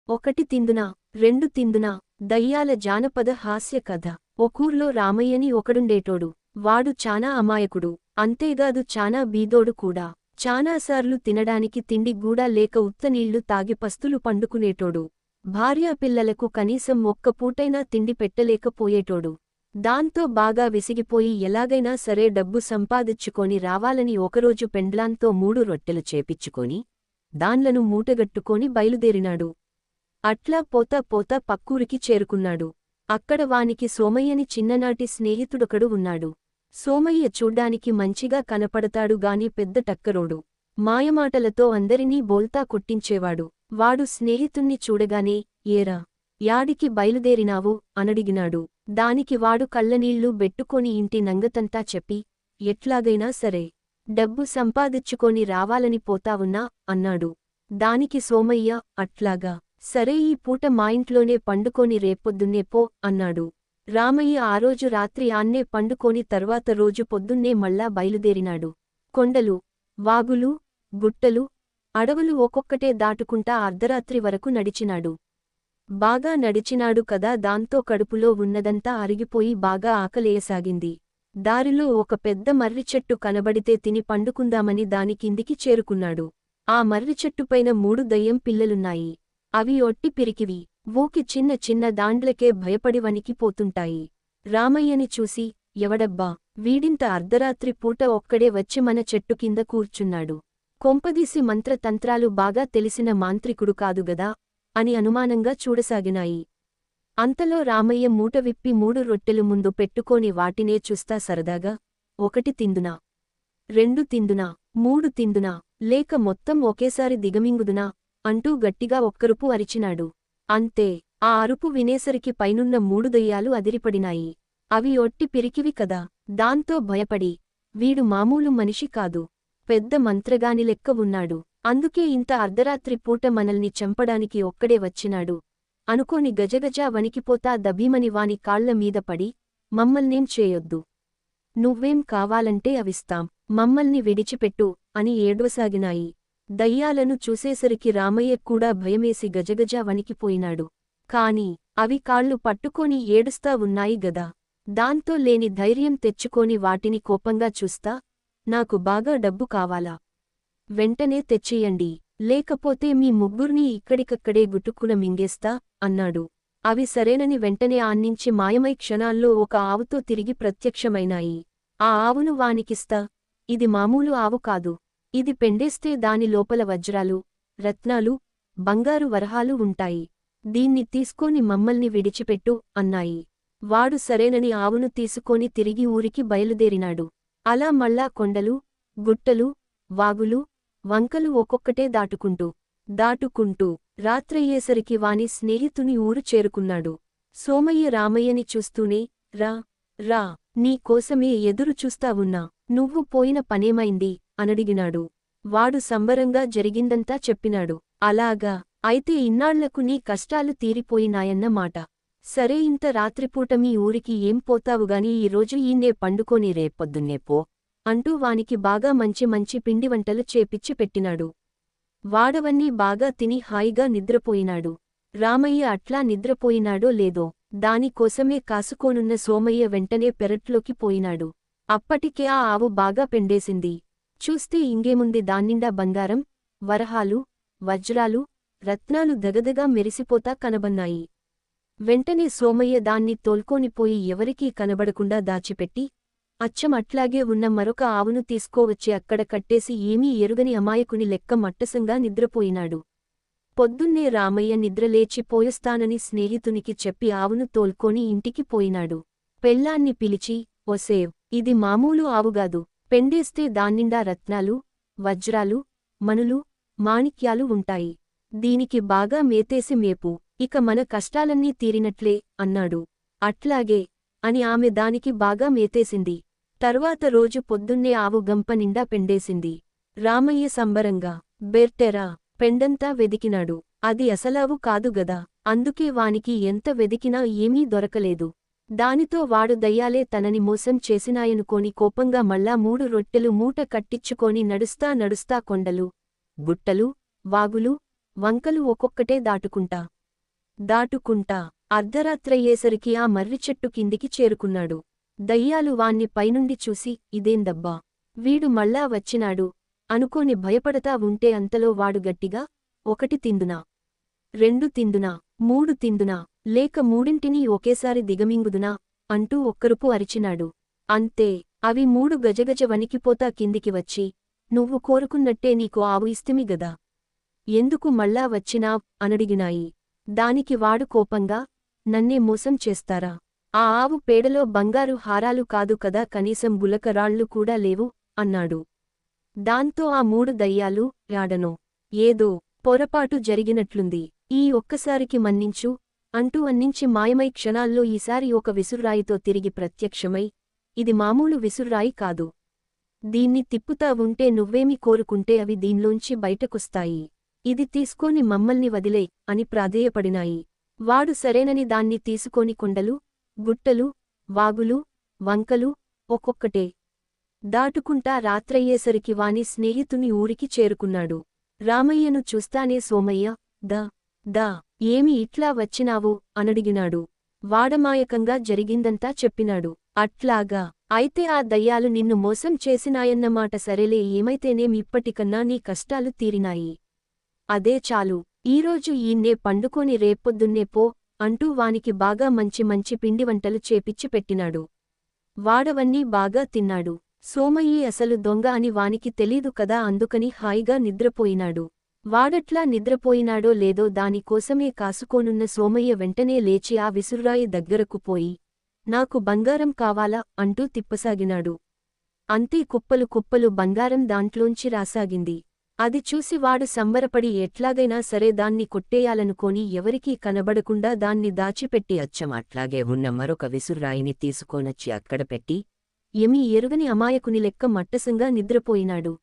ఒకటి తిందునా రెండు తిందునా దయ్యాల జానపద హాస్య కథ. ఒకూర్లో రామయ్యని ఒకడుండేటోడు. వాడు చానా అమాయకుడు, అంతేగాదు చానా బీదోడు కూడా. చానాసార్లు తినడానికి తిండి గూడా లేక ఉత్తనీళ్లు తాగి పస్తులు పండుకునేటోడు. భార్యాపిల్లలకు కనీసం ఒక్క పూటైనా తిండి పెట్టలేకపోయేటోడు. దాంతో బాగా విసిగిపోయి ఎలాగైనా సరే డబ్బు సంపాదించుకొని రావాలని ఒకరోజు పెండ్లాంతో 3 రొట్టెలు చేపిచ్చుకొని దాన్లను మూటగట్టుకొని బయలుదేరినాడు. అట్లా పోతా పోతా పక్కూరికి చేరుకున్నాడు. అక్కడ వానికి సోమయ్యని చిన్ననాటి స్నేహితుడొకడు ఉన్నాడు. సోమయ్య చూడ్డానికి మంచిగా కనపడతాడు గాని పెద్ద టక్కరోడు. మాయమాటలతో అందరినీ బోల్తా కొట్టించేవాడు. వాడు స్నేహితుణ్ణి చూడగానే ఏరా, యాడికి బయలుదేరినావు అనడిగినాడు. దానికి వాడు కళ్ళనీళ్లు బెట్టుకొని ఇంటి నంగతంతా చెప్పి, ఎట్లాగైనా సరే డబ్బు సంపాదించుకొని రావాలని పోతావున్నా అన్నాడు. దానికి సోమయ్య, అట్లాగా, సరే ఈ పూట మా ఇంట్లోనే పండుకొని రేపొద్దున్నే పో అన్నాడు. రామయ్య ఆ రోజు రాత్రి ఆన్నే పండుకొని తర్వాత రోజు పొద్దున్నే మళ్ళా బయలుదేరినాడు. కొండలు, వాగులు, గుట్టలు, అడవులు ఒక్కొక్కటే దాటుకుంటా అర్ధరాత్రి వరకు నడిచినాడు. బాగా నడిచినాడు కదా, దాంతో కడుపులో ఉన్నదంతా అరిగిపోయి బాగా ఆకలేయసాగింది. దారిలో ఒక పెద్ద మర్రిచెట్టు కనబడితే తిని పండుకుందామని దాని కిందికి చేరుకున్నాడు. ఆ మర్రిచెట్టుపైన 3 దయ్యం పిల్లలున్నాయి. అవి ఒట్టి పిరికివి. ఊకి చిన్న చిన్న దాండ్లకే భయపడి వణికిపోతుంటాయి. రామయ్యని చూసి, ఎవడబ్బా, వీడింత అర్ధరాత్రి పూట ఒక్కడే వచ్చి మన చెట్టు కింద కూర్చున్నాడు. కొంపదీసి మంత్రతంత్రాలు బాగా తెలిసిన మాంత్రికుడు కాదుగదా అని అనుమానంగా చూడసాగినాయి. అంతలో రామయ్య మూట విప్పి 3 రొట్టెలు ముందు పెట్టుకొని వాటినే చూస్తా సరదాగా, ఒకటి తిందునా రెండు తిందునా 3 తిందునా లేక మొత్తం ఒకేసారి దిగమింగుదునా అంటూ గట్టిగా ఒక్కరుపు అరిచినాడు. అంతే, ఆ అరుపు వినేసరికి పైనున్న 3 దయ్యాలు అదిరిపడినాయి. అవి ఒట్టి పిరికివి కదా. దాంతో భయపడి, వీడు మామూలు మనిషి కాదు, పెద్ద మంత్రగాని లెక్క ఉన్నాడు, అందుకే ఇంత అర్ధరాత్రి పూట మనల్ని చంపడానికి ఒక్కడే వచ్చినాడు అనుకోని గజగజా వణికిపోతా దభీమని వాని కాళ్ల మీద పడి, మమ్మల్నేం చేయొద్దు, నువ్వేం కావాలంటే అవిస్తాం, మమ్మల్ని విడిచిపెట్టు అని ఏడ్వసాగినాయి. దయ్యాలను చూసేసరికి రామయ్యక్కూడా భయమేసి గజగజా వణికిపోయినాడు. కాని అవి కాళ్ళు పట్టుకొని ఏడుస్తా ఉన్నాయి గదా. దాంతో లేని ధైర్యం తెచ్చుకొని వాటిని కోపంగా చూస్తా, నాకు బాగా డబ్బు కావాలా, వెంటనే తెచ్చియండి, లేకపోతే మీ ముగ్గుర్నీ ఇక్కడికక్కడే గుటుక్కున మింగేస్తా అన్నాడు. అవి సరేనని వెంటనే ఆన్నించి మాయమై క్షణాల్లో ఒక ఆవుతో తిరిగి ప్రత్యక్షమైనాయి. ఆ ఆవును వానికిస్తా, ఇది మామూలు ఆవు కాదు, ఇది పెండేస్తే దాని లోపల వజ్రాలు, రత్నాలు, బంగారు వరహాలు ఉంటాయి, దీన్ని తీసుకొని మమ్మల్ని విడిచిపెట్టు అన్నాయి. వాడు సరేనని ఆవును తీసుకొని తిరిగి ఊరికి బయలుదేరినాడు. అలా మళ్ళా కొండలు, గుట్టలు, వాగులు, వంకలు ఒక్కొక్కటే దాటుకుంటూ రాత్రయ్యేసరికి వాని స్నేహితుని ఊరు చేరుకున్నాడు. సోమయ్య రామయ్యని చూస్తూనే, రా రా, నీ కోసమే ఎదురు చూస్తా ఉన్నా, నువ్వు పోయిన పనేమైంది అనడిగినాడు. వాడు సంబరంగా జరిగిందంతా చెప్పినాడు. అలాగా, అయితే ఇన్నాళ్లకు నీ కష్టాలు తీరిపోయినాయన్న మాట. సరే, ఇంత రాత్రిపూట మీ ఊరికి ఏం పోతావుగాని ఈరోజు ఈయన్నే పండుకొని రేపొద్దున్నే పో అంటూ వానికి బాగా మంచి మంచి పిండివంటలు చేపిచ్చి పెట్టినాడు. వాడవన్నీ బాగా తిని హాయిగా నిద్రపోయినాడు. రామయ్య అట్లా నిద్రపోయినాడో లేదో దానికోసమే కాసుకోనున్న సోమయ్య వెంటనే పెరట్లోకి పోయినాడు. అప్పటికే ఆ ఆవు బాగా పెండేసింది. చూస్తే ఇంగేముంది, దాన్నిండా బంగారం, వరహాలు, వజ్రాలు, రత్నాలు దగదగా మెరిసిపోతా కనబన్నాయి. వెంటనే సోమయ్య దాన్ని తోల్కోనిపోయి ఎవరికీ కనబడకుండా దాచిపెట్టి, అచ్చం అట్లాగే ఉన్న మరొక ఆవును తీసుకోవచ్చి అక్కడ కట్టేసి ఏమీ ఎరుగని అమాయకుని లెక్క మట్టసంగా నిద్రపోయినాడు. పొద్దున్నే రామయ్య నిద్రలేచి పోయొస్తానని స్నేహితునికి చెప్పి ఆవును తోల్కొని ఇంటికి పోయినాడు. పెళ్ళాన్ని పిలిచి, ఒసేవ్, ఇది మామూలు ఆవుగాదు, పెండేస్తే దాన్నిండా రత్నాలు, వజ్రాలు, మణులు, మాణిక్యాలు ఉంటాయి, దీనికి బాగా మేతేసి మేపు, ఇక మన కష్టాలన్నీ తీరినట్లే అన్నాడు. అట్లాగే అని ఆమె దానికి బాగా మేతేసింది. తర్వాత రోజు పొద్దున్నే ఆవు గంప నిండా పెండేసింది. రామయ్య సంబరంగా బెర్టెరా పెండంతా వెదికినాడు. అది అసలావు కాదుగదా, అందుకే వానికి ఎంత వెదికినా ఏమీ దొరకలేదు. దానితో వాడు దయ్యాలే తనని మోసం చేసినాయనుకోని కోపంగా మళ్ళా 3 రొట్టెలు మూట కట్టిచ్చుకొని నడుస్తా కొండలు, గుట్టలు, వాగులు, వంకలు ఒక్కొక్కటే దాటుకుంటా దాటుకుంటా అర్ధరాత్రయ్యేసరికి ఆ మర్రిచెట్టు కిందికి చేరుకున్నాడు. దయ్యాలు వాణ్ణి పైనుండి చూసి ఇదేందబ్బా, వీడు మళ్ళా వచ్చినాడు అనుకోని భయపడతా ఉంటే అంతలో వాడు గట్టిగా, 1 తిందునా, 2 తిందునా, 3 తిందునా, లేక మూడింటినీ ఒకేసారి దిగమింగుదునా అంటూ ఒక్కరుపు అరిచినాడు. అంతే, అవి 3 గజగజ వణికిపోతా కిందికి వచ్చి, నువ్వు కోరుకున్నట్టే నీకు ఆవు ఇస్తిమి గదా, ఎందుకు మళ్ళా వచ్చినావ్ అనడిగినాయి. దానికి వాడు కోపంగా, నన్నే మోసం చేస్తారా, ఆ ఆవు పేడలో బంగారు హారాలు కాదు కదా, కనీసం గులకరాళ్ళు కూడా లేవు అన్నాడు. దాంతో ఆ 3 దయ్యాలు, యాడనో ఏదో పొరపాటు జరిగినట్లుంది, ఈ ఒక్కసారికి మన్నించు అంటూ అన్నించి మాయమై క్షణాల్లో ఈసారి ఒక విసుర్రాయితో తిరిగి ప్రత్యక్షమై, ఇది మామూలు విసుర్రాయి కాదు, దీన్ని తిప్పుతా ఉంటే నువ్వేమి కోరుకుంటే అవి దీన్లోంచి బయటకొస్తాయి, ఇది తీసుకోని మమ్మల్ని వదిలే అని ప్రాధేయపడినాయి. వాడు సరేనని దాన్ని తీసుకొని కొండలు, గుట్టలు, వాగులు, వంకలు ఒక్కొక్కటే దాటుకుంటా రాత్రయ్యేసరికి వాని స్నేహితుని ఊరికి చేరుకున్నాడు. రామయ్యను చూస్తానే సోమయ్య, దా ఏమి ఇట్లా వచ్చినావు అనడిగినాడు. వాడమాయకంగా జరిగిందంతా చెప్పినాడు. అట్లాగా, అయితే ఆ దయ్యాలు నిన్ను మోసం చేసినాయన్నమాట, సరేలే ఏమైతేనేం ఇప్పటికన్నా నీ కష్టాలు తీరినాయి, అదే చాలు, ఈరోజు ఈన్నే పండుకొని రేపొద్దున్నే పో అంటూ వానికి బాగా మంచి మంచి పిండివంటలు చేపిచ్చి పెట్టినాడు. వాడవన్నీ బాగా తిన్నాడు. సోమయ్యే అసలు దొంగ అని వానికి తెలీదు కదా, అందుకని హాయిగా నిద్రపోయినాడు. వాడట్లా నిద్రపోయినాడో లేదో దానికోసమే కాసుకోనున్న సోమయ్య వెంటనే లేచి ఆ విసుర్రాయి దగ్గరకు పోయి, నాకు బంగారం కావాలా అంటూ తిప్పసాగినాడు. అంతే, కుప్పలు కుప్పలు బంగారం దాంట్లోంచి రాసాగింది. అది చూసి వాడు సంబరపడి ఎట్లాగైనా సరే దాన్ని కొట్టేయాలనుకోని ఎవరికీ కనబడకుండా దాన్ని దాచిపెట్టి అచ్చమట్లాగే ఉన్న మరొక విసుర్రాయిని తీసుకొనొచ్చి అక్కడ పెట్టి, ఏమీ ఎరుగని అమాయకుని లెక్క మట్టసంగా నిద్రపోయినాడు.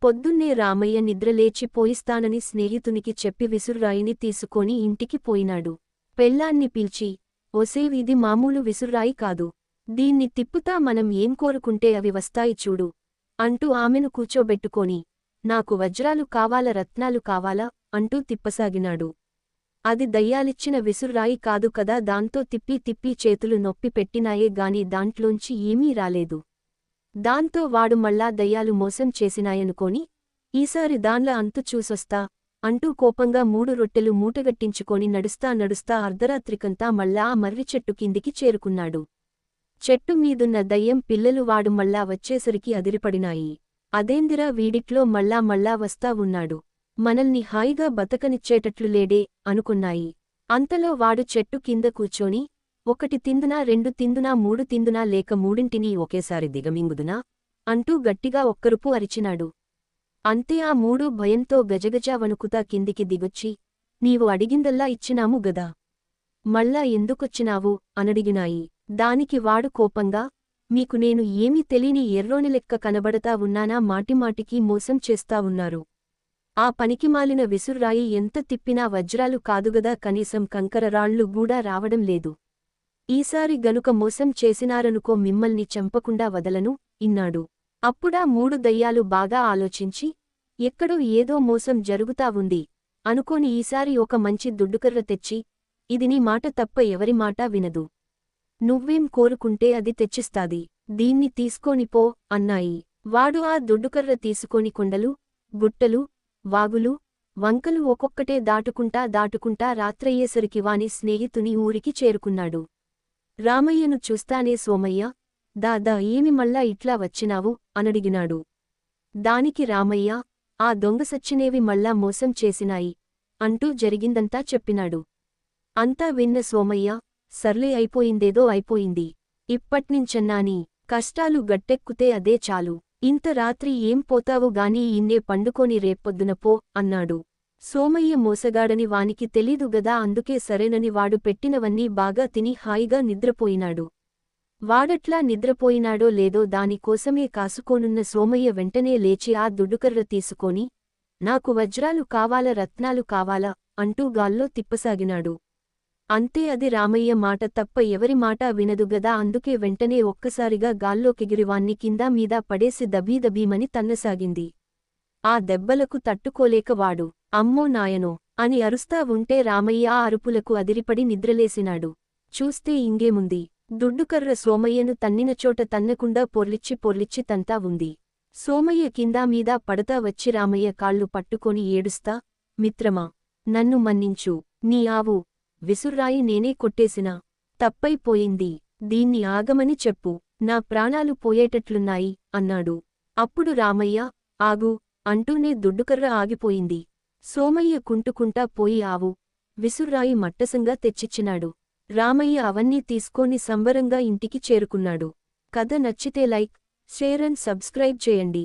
పొద్దున్నే రామయ్య నిద్రలేచి పోయిస్తానని స్నేహితునికి చెప్పి విసుర్రాయిని తీసుకొని ఇంటికి పోయినాడు. పెళ్ళాన్ని పిలిచి, ఒసేయ్, ఇది మామూలు విసుర్రాయి కాదు, దీన్ని తిప్పుతా మనం ఏం కోరుకుంటే అవి వస్తాయి చూడు అంటూ ఆమెను కూచోబెట్టుకొని, నాకు వజ్రాలు కావాల, రత్నాలు కావాలా అంటూ తిప్పసాగినాడు. అది దయ్యాలిచ్చిన విసుర్రాయి కాదు కదా, దాంతో తిప్పి తిప్పి చేతులు నొప్పి పెట్టినాయే గాని దాంట్లోంచి ఏమీ రాలేదు. దాంతో వాడు మళ్ళా దయ్యాలు మోసం చేసినాయనుకోని, ఈసారి దాన్ల అంతు చూసొస్తా అంటూ కోపంగా 3 రొట్టెలు మూటగట్టించుకొని నడుస్తా నడుస్తా అర్ధరాత్రికంతా మళ్ళా ఆ మర్రిచెట్టు కిందికి చేరుకున్నాడు. చెట్టు మీదున్న దయ్యం పిల్లలు వాడు మళ్ళా వచ్చేసరికి అదిరిపడినాయి. అదేందిరా, వీడిట్లో మళ్ళా వస్తా ఉన్నాడు, మనల్ని హాయిగా బతకనిచ్చేటట్లు లేడే అనుకున్నాయి. అంతలో వాడు చెట్టు కింద కూర్చొని, 1 తిందునా, 2 తిందునా, 3 తిందునా, లేక మూడింటినీ ఒకేసారి దిగమింగుదునా అంటూ గట్టిగా ఒక్కరుపు అరిచినాడు. అంతే, ఆ 3 భయంతో గజగజా వణుకుతా కిందికి దిగొచ్చి, నీవు అడిగిందల్లా ఇచ్చినాము గదా, మళ్ళా ఎందుకొచ్చినావు అనడిగినాయి. దానికి వాడు కోపంగా, మీకు నేను ఏమీ తెలీని ఎర్రోని లెక్క కనబడతా ఉన్నానా, మాటిమాటికి మోసం చేస్తా ఉన్నారు, ఆ పనికిమాలిన విసుర్రాయి ఎంత తిప్పినా వజ్రాలు కాదుగదా, కనీసం కంకరరాళ్ళు గూడా రావడం లేదు, ఈసారి గనుక మోసం చేసినారనుకో మిమ్మల్ని చంపకుండా వదలను ఇన్నాడు. అప్పుడా 3 దయ్యాలు బాగా ఆలోచించి, ఎక్కడో ఏదో మోసం జరుగుతా ఉంది అనుకోని ఈసారి ఒక మంచి దుడ్డుకర్ర తెచ్చి, ఇది నీ మాట తప్ప ఎవరి మాటా వినదు, నువ్వేం కోరుకుంటే అది తెచ్చిస్తాది, దీన్ని తీసుకోనిపో అన్నాయి. వాడు ఆ దుడ్డుకర్ర తీసుకొని కొండలు, గుట్టలు, వాగులు, వంకలు ఒక్కొక్కటే దాటుకుంటా రాత్రయ్యేసరికి వాని స్నేహితుని ఊరికి చేరుకున్నాడు. రామయ్యను చూస్తానే సోమయ్య, దాదా ఏమి మళ్ళా ఇట్లా వచ్చినావు అనడిగినాడు. దానికి రామయ్య, ఆ దొంగసచ్చినేవి మళ్ళా మోసం చేసినాయి అంటూ జరిగిందంతా చెప్పినాడు. అంతా విన్న సోమయ్య, సర్లే, అయిపోయిందేదో అయిపోయింది, ఇప్పట్నించన్నానీ కష్టాలు గట్టెక్కుతే అదే చాలు, ఇంత రాత్రి ఏం పోతావు గానీ ఇన్నే పండుకొని రేపొద్దున పో అన్నాడు. సోమయ్య మోసగాడని వానికి తెలీదు గదా, అందుకే సరేనని వాడు పెట్టినవన్నీ బాగా తిని హాయిగా నిద్రపోయినాడు. వాడట్లా నిద్రపోయినాడో లేదో దానికోసమే కాసుకోనున్న సోమయ్య వెంటనే లేచి ఆ దుడ్డుకర్ర తీసుకొని, నాకు వజ్రాలు కావాల, రత్నాలు కావాలా అంటూ గాల్లో తిప్పసాగినాడు. అంతే, అది రామయ్య మాట తప్ప ఎవరి మాటా వినదు గదా, అందుకే వెంటనే ఒక్కసారిగా గాల్లోకెగిరివాన్ని కిందా మీదా పడేసి దబీదబీమని తన్నసాగింది. ఆ దెబ్బలకు తట్టుకోలేక వాడు అమ్మో నాయనో అని అరుస్తా ఉంటే రామయ్య ఆ అరుపులకు అదిరిపడి నిద్రలేసినాడు. చూస్తే ఇంగేముంది, దుడ్డుకర్ర సోమయ్యను తన్నినచోట తన్నకుండా పొర్లిచ్చి తంతా ఉంది. సోమయ్య కిందా మీద పడతా వచ్చి రామయ్య కాళ్ళు పట్టుకొని ఏడుస్తా, మిత్రమా, నన్ను మన్నించు, నీ ఆవు విసుర్రాయి నేనే కొట్టేసినా తప్పైపోయింది, దీన్ని ఆగమని చెప్పు, నా ప్రాణాలు పోయేటట్లున్నాయి అన్నాడు. అప్పుడు రామయ్య, ఆగు అంటూనే దుడ్డుకర్ర ఆగిపోయింది. సోమయ్య కుంటుకుంటా పోయి ఆవు విసుర్రాయి మట్టసంగా తెచ్చిచ్చినాడు. రామయ్య అవన్నీ తీసుకొని సంబరంగా ఇంటికి చేరుకున్నాడు. కథ నచ్చితే లైక్, షేర్ అండ్ సబ్స్క్రైబ్ చేయండి.